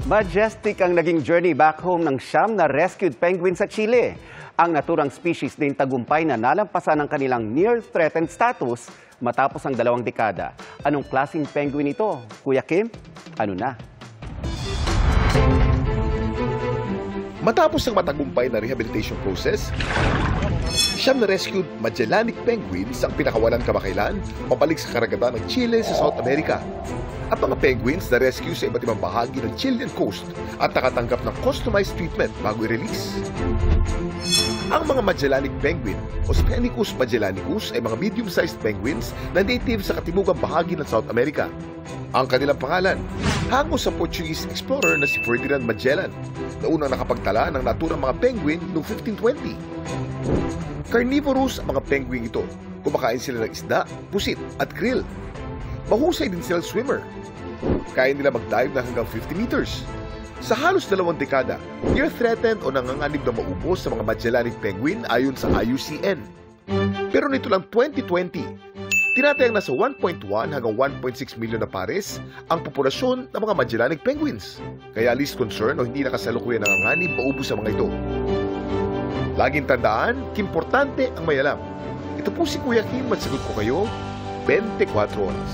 Majestic ang naging journey back home ng siyam na rescued penguin sa Chile. Ang naturang species din tagumpay na nalampasan ang kanilang near-threatened status matapos ang 2 dekada. Anong klaseng penguin ito? Kuya Kim, ano na? Matapos ang matagumpay na rehabilitation process, siyam na rescued Magellanic penguins ang pinakawalan kamakailan pabalik sa karagatan ng Chile sa South America. At mga penguins na rescue sa iba't ibang bahagi ng Chilean coast at nakatanggap ng customized treatment bago i-release. Ang mga Magellanic penguin o Sphenicus magellanicus ay mga medium-sized penguins na native sa katimugang bahagi ng South America. Ang kanilang pangalan, hango sa Portuguese explorer na si Ferdinand Magellan, na unang nakapagtala ng naturang mga penguin noong 1520. Carnivorous ang mga penguin ito. Kumakain sila ng isda, pusit at krill. Mahusay din silang swimmer. Kaya nila mag-dive na hanggang 50 meters. Sa halos 2 dekada, near-threatened o nanganganib na maubos sa mga Magellanic penguin ayon sa IUCN. Pero nito lang 2020, tinatayang nasa 1.1 hanggang 1.6 milyon na pares ang populasyon ng mga Magellanic penguins. Kaya least concern o hindi nakasalukuyan nanganganib maubos sa mga ito. Laging tandaan, importante ang may alam. Ito po si Kuya Kim at sagot ko kayo 24 oras.